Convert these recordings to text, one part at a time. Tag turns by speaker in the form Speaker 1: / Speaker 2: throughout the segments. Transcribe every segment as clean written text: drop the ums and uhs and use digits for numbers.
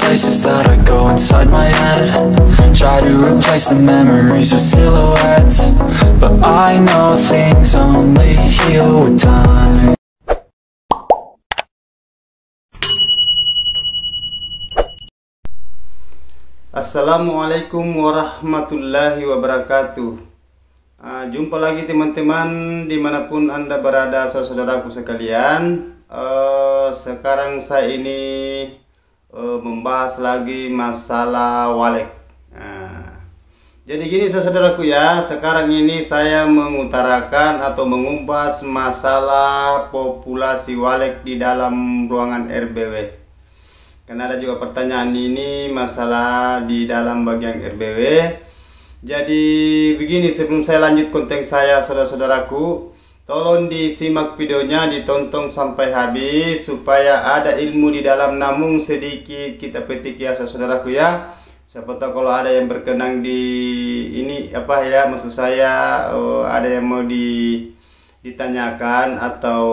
Speaker 1: places that I go inside my head. Try to replace the memories with silhouettes, but I know things only heal with time.
Speaker 2: Assalamualaikum warahmatullahi wabarakatuh. Jumpa lagi teman-teman dimanapun Anda berada, saudaraku sekalian. Sekarang saya ini membahas lagi masalah walek. Jadi gini saudaraku ya, sekarang ini saya mengutarakan atau mengupas masalah populasi walek di dalam ruangan RBW. Karena ada juga pertanyaan ini masalah di dalam bagian RBW. Jadi begini, sebelum saya lanjut konten saya, saudara-saudaraku, tolong disimak videonya, ditonton sampai habis supaya ada ilmu di dalam, namun sedikit kita petik ya saudaraku ya. Siapa tahu kalau ada yang berkenan di ini apa ya, maksud saya ada yang mau ditanyakan atau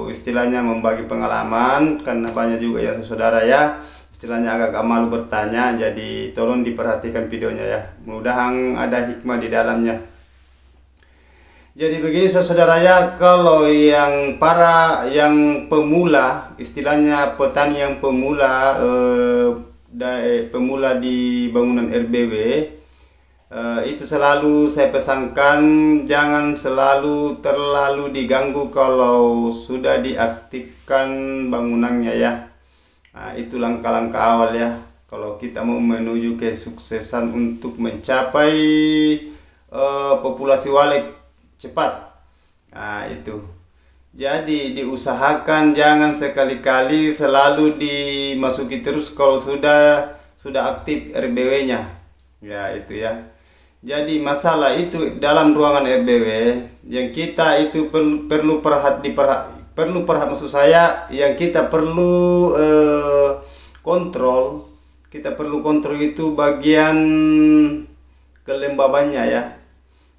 Speaker 2: istilahnya membagi pengalaman, karena banyak juga ya saudara ya istilahnya agak malu bertanya. Jadi tolong diperhatikan videonya ya, mudah-mudahan ada hikmah di dalamnya. Jadi begini saudara ya, kalau yang pemula, istilahnya petani yang pemula pemula di bangunan RBW, itu selalu saya pesankan jangan selalu terlalu diganggu kalau sudah diaktifkan bangunannya ya. Itu langkah-langkah awal ya kalau kita mau menuju kesuksesan untuk mencapai populasi walek cepat. Itu jadi diusahakan jangan sekali-kali selalu dimasuki terus kalau sudah aktif RBW nya ya, itu ya. Jadi masalah itu dalam ruangan RBW yang kita itu perlu maksud saya yang kita perlu kontrol. Kita perlu kontrol itu bagian kelembabannya ya.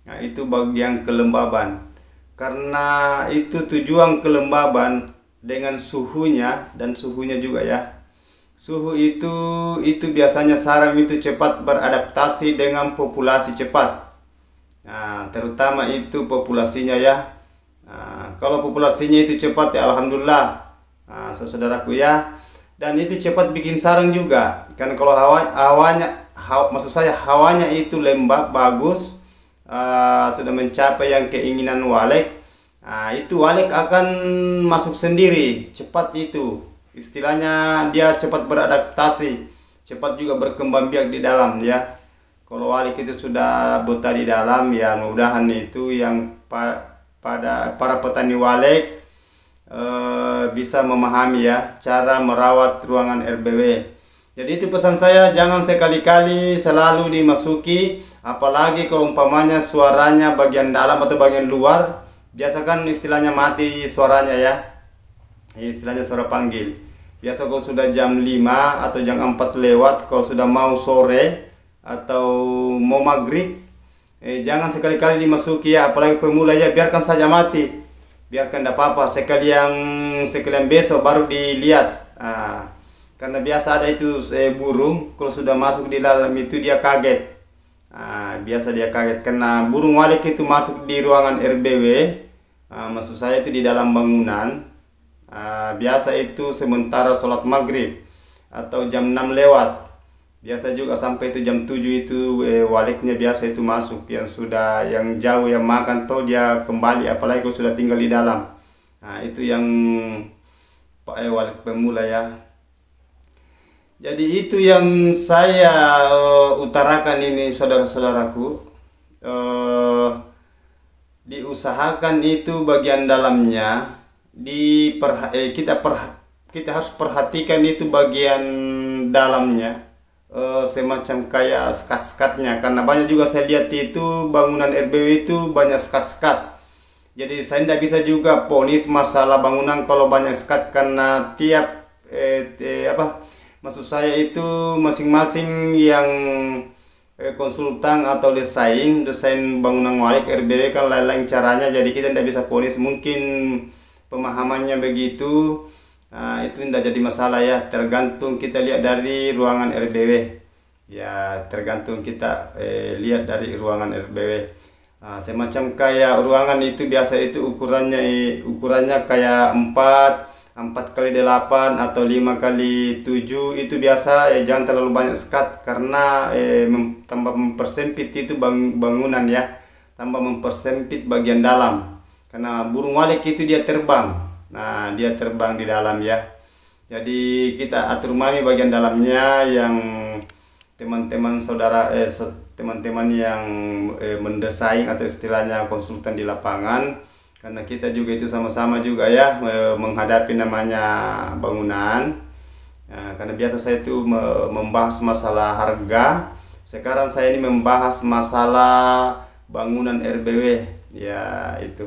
Speaker 2: Nah, itu bagian kelembaban. Karena itu tujuan kelembaban dengan suhunya dan suhunya juga ya. Suhu itu biasanya sarang itu cepat beradaptasi dengan populasi cepat. Terutama itu populasinya ya. Kalau populasinya itu cepat ya alhamdulillah, saudaraku ya. Dan itu cepat bikin sarang juga. Karena kalau hawanya itu lembab bagus, sudah mencapai yang keinginan walek, itu walek akan masuk sendiri cepat itu. Istilahnya dia cepat beradaptasi, cepat juga berkembang biak di dalam ya. Kalau walek itu sudah betah di dalam ya, mudah-mudahan itu yang pada para petani walek bisa memahami ya cara merawat ruangan RBW. Jadi itu pesan saya, jangan sekali-kali selalu dimasuki, apalagi kalau umpamanya suaranya bagian dalam atau bagian luar, biasakan istilahnya mati suaranya ya, istilahnya suara panggil. Biasa kalau sudah jam 5 atau jam 4 lewat, kalau sudah mau sore atau mau maghrib, jangan sekali-kali dimasuki ya, apalagi pemula ya, biarkan saja mati, biarkan tidak apa-apa, sekalian besok baru dilihat. Karena biasa ada itu burung kalau sudah masuk di dalam itu dia kaget. Biasa dia kaget karena burung walek itu masuk di ruangan RBW, maksud saya itu di dalam bangunan. Biasa itu sementara sholat maghrib atau jam 6 lewat, biasa juga sampai itu jam 7 itu waleknya biasa itu masuk, yang jauh yang makan tuh dia kembali, apalagi kalau sudah tinggal di dalam. Itu yang walek pemula ya. Jadi itu yang saya utarakan ini saudara-saudaraku. Diusahakan itu bagian dalamnya kita harus perhatikan itu bagian dalamnya, semacam kayak skat-skatnya, karena banyak juga saya lihat itu bangunan RBW itu banyak skat-skat. Jadi saya tidak bisa juga ponis masalah bangunan kalau banyak skat, karena tiap maksud saya itu masing-masing yang konsultan atau desain bangunan walek RBW kan lain-lain caranya. Jadi kita tidak bisa ponis, mungkin pemahamannya begitu, itu tidak jadi masalah ya, tergantung kita lihat dari ruangan RBW ya, tergantung kita lihat dari ruangan RBW. Semacam kayak ruangan itu biasa itu ukurannya kayak 4 kali 8 atau 5 kali 7 itu biasa, jangan terlalu banyak sekat karena tambah mempersempit itu bangunan ya, tambah mempersempit bagian dalam karena burung walet itu dia terbang. Nah, dia terbang di dalam ya. Jadi kita atur mami bagian dalamnya yang teman-teman saudara teman-teman yang mendesain atau istilahnya konsultan di lapangan, karena kita juga itu sama-sama juga ya menghadapi namanya bangunan. Karena biasa saya itu membahas masalah harga, sekarang saya ini membahas masalah bangunan RBW ya itu.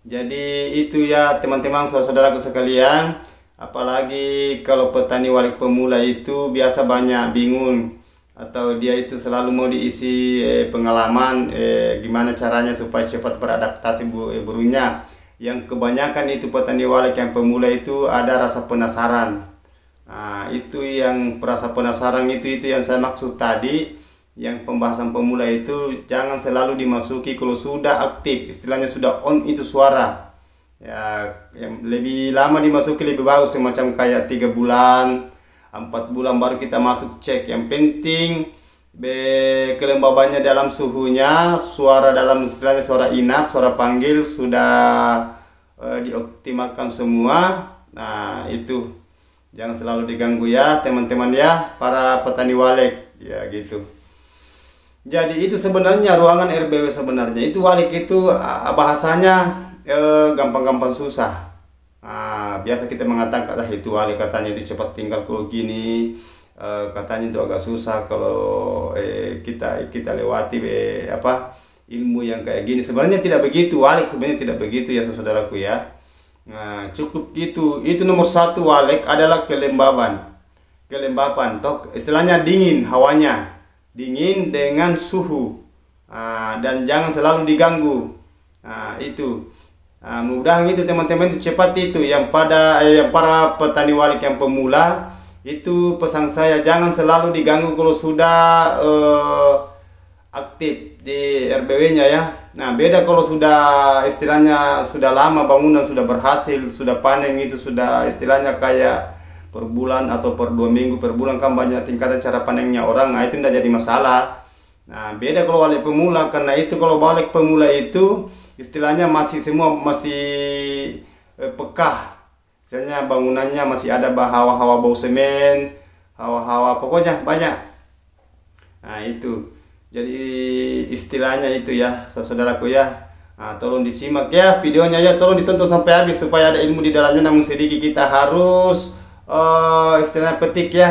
Speaker 2: Jadi itu ya teman-teman saudaraku sekalian, apalagi kalau petani walet pemula itu biasa banyak bingung atau dia itu selalu mau diisi pengalaman gimana caranya supaya cepat beradaptasi burungnya. Yang kebanyakan itu petani walet yang pemula itu ada rasa penasaran. Itu yang rasa penasaran itu yang saya maksud tadi, yang pembahasan pemula itu jangan selalu dimasuki kalau sudah aktif, istilahnya sudah on itu suara ya, yang lebih lama dimasuki lebih bagus, semacam kayak 3 bulan 4 bulan baru kita masuk cek. Yang penting kelembabannya dalam suhunya, suara dalam istilahnya suara inap, suara panggil sudah dioptimalkan semua. Nah itu jangan selalu diganggu ya teman-teman ya, para petani walet ya gitu. Jadi itu sebenarnya ruangan RBW sebenarnya itu walet itu bahasanya gampang-gampang susah. Biasa kita mengatakan itu walet katanya itu cepat tinggal kalau gini, katanya itu agak susah kalau kita lewati ilmu yang kayak gini. Sebenarnya tidak begitu walet, sebenarnya tidak begitu ya saudaraku ya. Cukup itu nomor 1 walet adalah kelembaban toh istilahnya dingin, hawanya dingin dengan suhu, dan jangan selalu diganggu. Itu mudah itu teman-teman itu cepat itu yang para petani walet yang pemula itu pesan saya, jangan selalu diganggu kalau sudah aktif di RBW-nya ya. Nah beda kalau sudah istilahnya sudah lama bangunan, sudah berhasil, sudah panen, itu sudah istilahnya kayak per bulan atau per 2 minggu, per bulan kan banyak tingkatan cara panennya orang. Itu tidak jadi masalah. Nah beda kalau walet pemula, karena itu kalau walet pemula itu istilahnya semua masih pekah, istilahnya bangunannya masih ada hawa-hawa bau semen, hawa-hawa pokoknya banyak. Nah itu jadi istilahnya itu ya saudaraku ya. Tolong disimak ya videonya ya, tolong ditonton sampai habis supaya ada ilmu di dalamnya, namun sedikit kita harus istilahnya petik ya.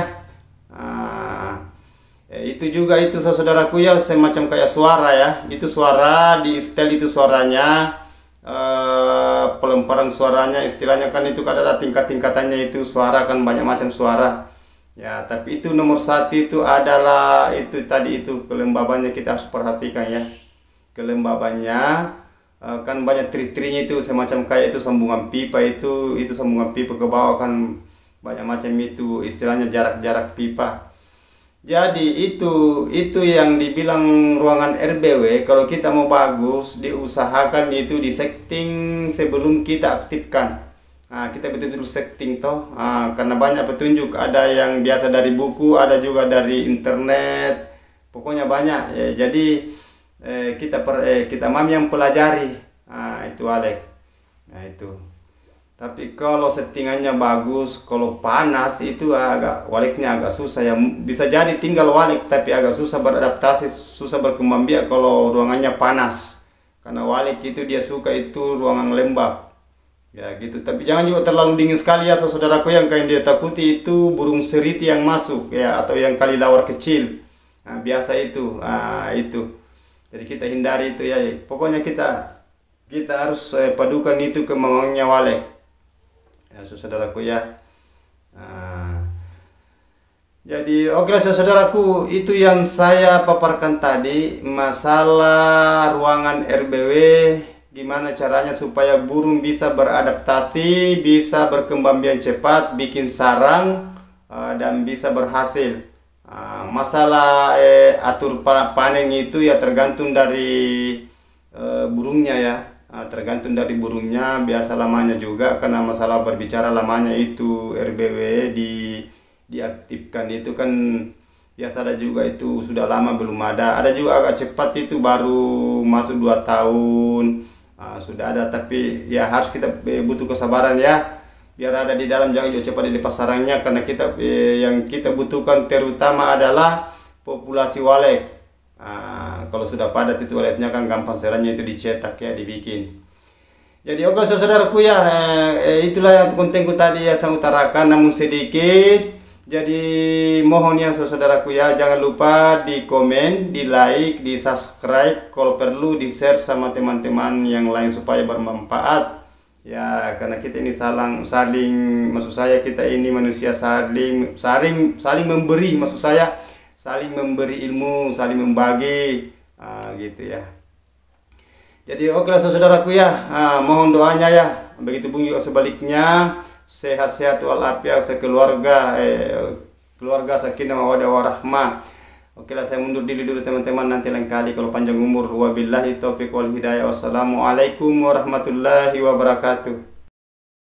Speaker 2: Itu juga itu saudaraku ya, semacam kayak suara ya, itu suara di setel itu suaranya, pelemparan suaranya istilahnya kan itu ada tingkatannya, itu suara kan banyak macam suara ya. Tapi itu nomor 1 itu adalah itu tadi itu kelembabannya, kita harus perhatikan ya kelembabannya. Kan banyak tri-trinya itu semacam kayak itu sambungan pipa, itu sambungan pipa ke bawah kan banyak macam itu istilahnya jarak-jarak pipa. Jadi itu yang dibilang ruangan RBW kalau kita mau bagus diusahakan itu di setting sebelum kita aktifkan. Kita betul-betul setting toh, karena banyak petunjuk, ada yang biasa dari buku, ada juga dari internet, pokoknya banyak ya. Jadi kita mami yang pelajari itu walet. Nah itu. Tapi kalau settingannya bagus, kalau panas itu waletnya agak susah ya. Bisa jadi tinggal walet tapi agak susah beradaptasi, susah berkembang biak kalau ruangannya panas. Karena walet itu dia suka itu ruangan lembab. Ya gitu. Tapi jangan juga terlalu dingin sekali ya saudaraku, yang kayak dia takuti itu burung seriti yang masuk ya, atau yang kelelawar kecil. Biasa itu. Itu. Jadi kita hindari itu ya. Pokoknya kita harus padukan itu kemauannya walet. Ya saudaraku ya. Jadi oke saudaraku, itu yang saya paparkan tadi masalah ruangan RBW gimana caranya supaya burung bisa beradaptasi, bisa berkembang biak cepat, bikin sarang dan bisa berhasil. Masalah atur panen itu ya tergantung dari burungnya ya. Tergantung dari burungnya, biasa lamanya juga, karena masalah berbicara lamanya itu RBW diaktifkan itu kan biasa, ada juga itu sudah lama belum ada juga agak cepat itu baru masuk 2 tahun sudah ada, tapi ya harus kita butuh kesabaran ya, biar ada di dalam, jangan juga cepat dilepas sarangnya, karena kita yang kita butuhkan terutama adalah populasi walek. Kalau sudah padat itu waletnya kan gampang serangnya itu dicetak ya, dibikin. Jadi oke saudaraku ya, itulah yang kontenku tadi ya saya utarakan namun sedikit. Jadi mohon ya saudaraku ya, jangan lupa di komen, di like, di subscribe, kalau perlu di share sama teman-teman yang lain supaya bermanfaat. Ya karena kita ini saling maksud saya kita ini manusia saling memberi, maksud saya saling memberi ilmu, saling membagi, gitu ya. Jadi oke saudaraku ya, mohon doanya ya. Begitupun juga sebaliknya, sehat-sehat walafiat sekeluarga, keluarga sakinah mawaddah warahmah. Oke lah, saya mundur dulu teman-teman, nanti lain kali kalau panjang umur. Wabillahi taufiq wal hidayah. Wassalamualaikum warahmatullahi wabarakatuh.